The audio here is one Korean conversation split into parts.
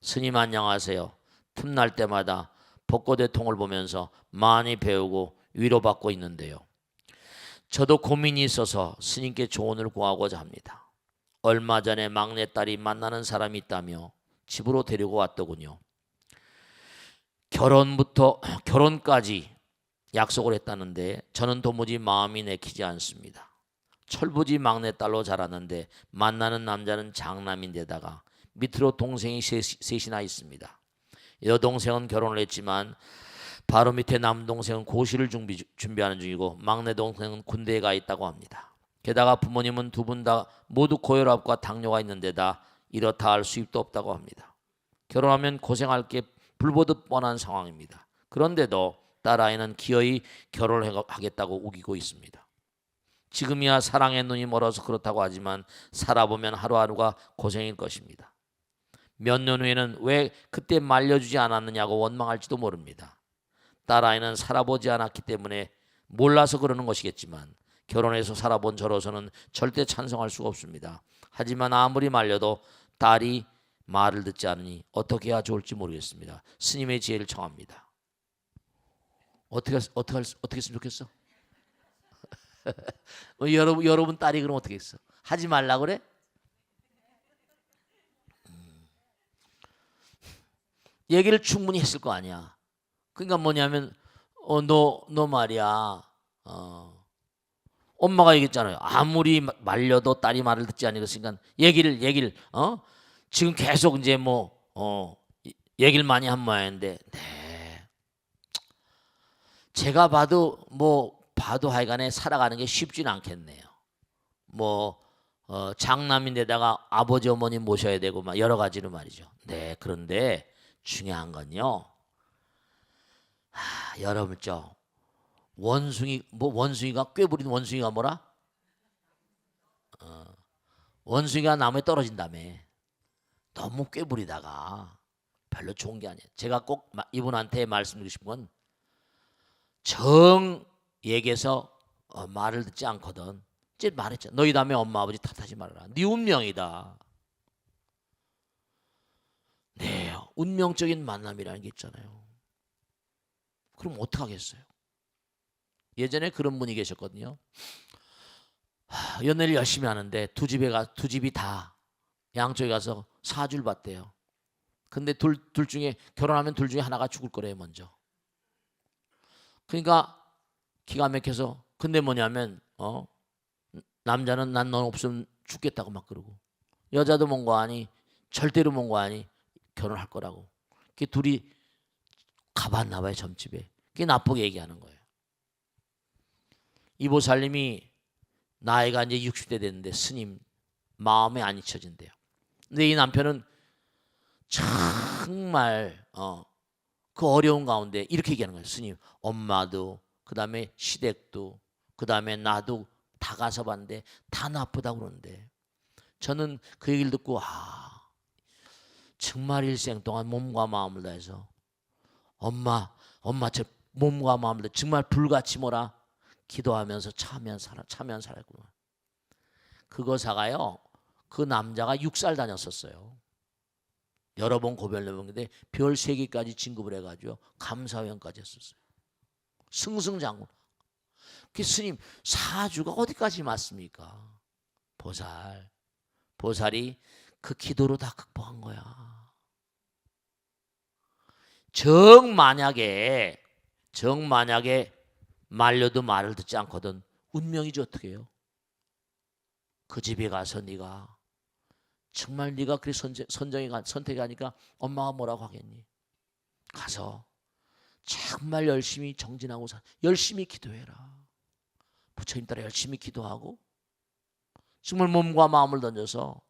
스님 안녕하세요. 틈날 때마다 벚꽃의 통을 보면서 많이 배우고 위로받고 있는데요. 저도 고민이 있어서 스님께 조언을 구하고자 합니다. 얼마 전에 막내딸이 만나는 사람이 있다며 집으로 데리고 왔더군요. 결혼까지 약속을 했다는데 저는 도무지 마음이 내키지 않습니다. 철부지 막내딸로 자랐는데 만나는 남자는 장남인데다가 밑으로 동생이 셋이나 있습니다. 여동생은 결혼을 했지만 바로 밑에 남동생은 고시를 준비하는 중이고 막내 동생은 군대에 가 있다고 합니다. 게다가 부모님은 두 분 다 모두 고혈압과 당뇨가 있는 데다 이렇다 할 수입도 없다고 합니다. 결혼하면 고생할 게 불보듯 뻔한 상황입니다. 그런데도 딸아이는 기어이 결혼을 하겠다고 우기고 있습니다. 지금이야 사랑의 눈이 멀어서 그렇다고 하지만 살아보면 하루하루가 고생일 것입니다. 몇 년 후에는 왜 그때 말려주지 않았느냐고 원망할지도 모릅니다. 딸아이는 살아보지 않았기 때문에 몰라서 그러는 것이겠지만 결혼해서 살아본 저로서는 절대 찬성할 수가 없습니다. 하지만 아무리 말려도 딸이 말을 듣지 않으니 어떻게 해야 좋을지 모르겠습니다. 스님의 지혜를 청합니다. 어떻게 했으면 좋겠어? 여러분 딸이 그럼 어떻게 했어? 하지 말라 그래? 얘기를 충분히 했을 거 아니야. 그러니까 뭐냐면 너 말이야. 엄마가 얘기했잖아요. 아무리 말려도 딸이 말을 듣지 않으니까 얘기를 지금 계속 이제 얘기를 많이 한 모양인데 네. 제가 봐도 하여간에 살아가는 게 쉽지는 않겠네요. 장남인데다가 아버지 어머니 모셔야 되고 막 여러 가지로 말이죠. 네, 그런데 중요한 건요. 여러분 원숭이가 꾀부린 원숭이가 뭐라? 원숭이가 나무에 떨어진다며. 너무 꾀부리다가 별로 좋은 게 아니에요. 제가 꼭 이분한테 말씀드리고 싶은 건 정 얘기해서 말을 듣지 않거든. 이제 말했잖아. 너희 다음에 엄마 아버지 탓하지 말아라. 네 운명이다. 네, 운명적인 만남이라는 게 있잖아요. 그럼 어떡하겠어요? 예전에 그런 분이 계셨거든요. 연애를 열심히 하는데 두 집이 다 양쪽에 가서 사주를 봤대요. 근데 둘 중에 결혼하면 둘 중에 하나가 죽을 거래요 먼저. 그러니까 기가 막혀서 근데 뭐냐면 남자는 난 넌 없으면 죽겠다고 막 그러고 여자도 뭔가 아니 절대로 뭔가 아니 결혼할 거라고. 그 둘이 가봤나 봐요 점집에. 그게 나쁘게 얘기하는 거예요. 이 보살님이 나이가 이제 60대 됐는데 스님 마음에 안 잊혀진대요. 근데 이 남편은 정말 그 어려운 가운데 이렇게 얘기하는 거예요. 스님 엄마도 그다음에 시댁도 그다음에 나도 다 가서 봤는데 다 나쁘다고 그러는데 저는 그 얘기를 듣고 정말 일생 동안 몸과 마음을 다해서 엄마 저 몸과 마음을 다해 정말 불같이 기도하면서 차면 살았구나. 그거사가요. 그 남자가 6살 다녔었어요. 여러 번 고별을 해봤는데 별 3개까지 진급을 해가지고 감사위원까지 했었어요. 승승장구. 그 스님 사주가 어디까지 맞습니까? 보살이 그 기도로 다 극복한 거야. 정 만약에 말려도 말을 듣지 않거든 운명이지 어떻게 해요? 그 집에 가서 네가 정말 네가 그리 선택하니까 엄마가 뭐라고 하겠니? 가서 정말 열심히 정진하고 열심히 기도해라. 부처님 따라 열심히 기도하고 정말 몸과 마음을 던져서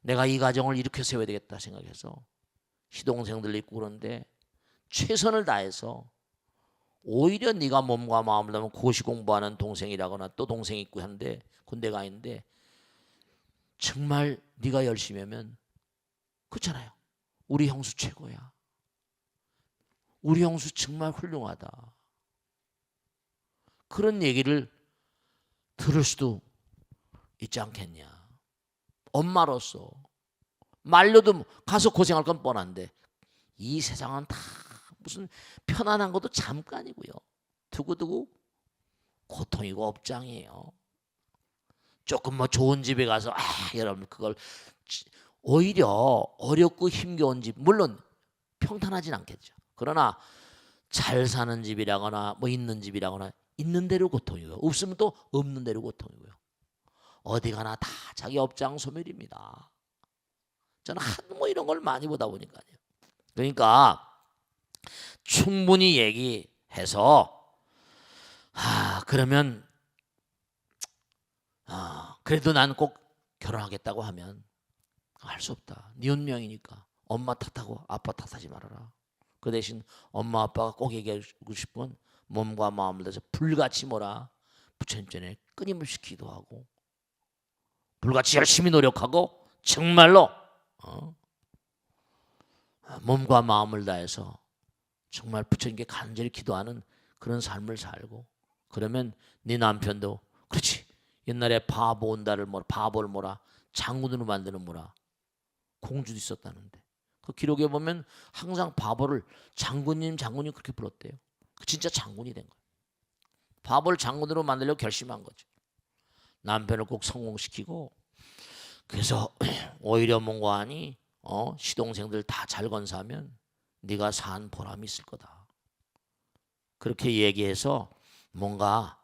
내가 이 가정을 이렇게 세워야 되겠다 생각해서 시동생들 있고 그런데 최선을 다해서 오히려 네가 몸과 마음을 다하면 고시 공부하는 동생이라거나 또 동생이 있고 한데 군대 가 있는데 정말 네가 열심히 하면 그렇잖아요. 우리 형수 최고야. 우리 형수 정말 훌륭하다. 그런 얘기를 들을 수도 있지 않겠냐. 엄마로서 말려도 가서 고생할 건 뻔한데 이 세상은 다 무슨 편안한 것도 잠깐이고요. 두고두고 고통이고 업장이에요. 조금 뭐 좋은 집에 가서 여러분 그걸 오히려 어렵고 힘겨운 집 물론 평탄하진 않겠죠. 그러나 잘 사는 집이라거나 뭐 있는 집이라거나 있는 대로 고통이고요. 없으면 또 없는 대로 고통이고요. 어디 가나 다 자기 업장 소멸입니다. 저는 뭐 이런 걸 많이 보다 보니까요. 그러니까 충분히 얘기해서 그러면 그래도 난 꼭 결혼하겠다고 하면 할 수 없다. 네 운명이니까 엄마 탓하고 아빠 탓하지 말아라. 그 대신 엄마 아빠가 꼭 얘기하고 싶은 몸과 마음을 다해서 불같이 뭐라 부처님 전에 끊임없이 기도하고 불같이 열심히 노력하고 정말로 몸과 마음을 다해서 정말 부처님께 간절히 기도하는 그런 삶을 살고 그러면 네 남편도 그렇지 옛날에 바보 온다를 뭐라 바보를 뭐라 장군으로 만드는 뭐라 공주도 있었다는데 그 기록에 보면 항상 바보를 장군님 그렇게 불렀대요. 진짜 장군이 된 거예요. 바보를 장군으로 만들려고 결심한 거죠. 남편을 꼭 성공시키고 그래서 오히려 뭔가 하니 시동생들 다 잘 건사하면 네가 산 보람이 있을 거다. 그렇게 얘기해서 뭔가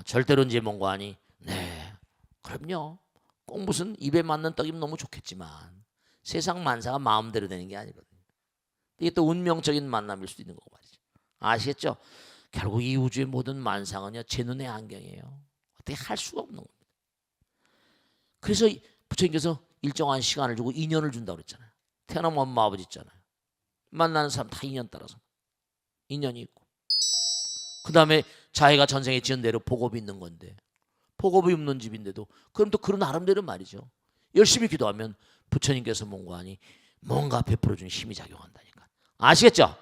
절대로 이제 뭔가 하니 네 그럼요. 꼭 무슨 입에 맞는 떡이면 너무 좋겠지만 세상 만사가 마음대로 되는 게 아니거든요. 이게 또 운명적인 만남일 수도 있는 거고 말이죠. 아시겠죠? 결국 이 우주의 모든 만상은요 제 눈의 안경이에요. 어떻게 할 수가 없는 겁니다. 그래서 부처님께서 일정한 시간을 주고 인연을 준다고 그랬잖아요. 태어나면 엄마 아버지 있잖아요. 만나는 사람 다 인연 따라서 인연이 있고 그 다음에 자기가 전생에 지은 대로 복업이 있는 건데 복업이 없는 집인데도 그럼 또 그런 나름대로 말이죠. 열심히 기도하면 부처님께서 뭔가 하니 뭔가 베풀어주는 힘이 작용한다니까. 아시겠죠?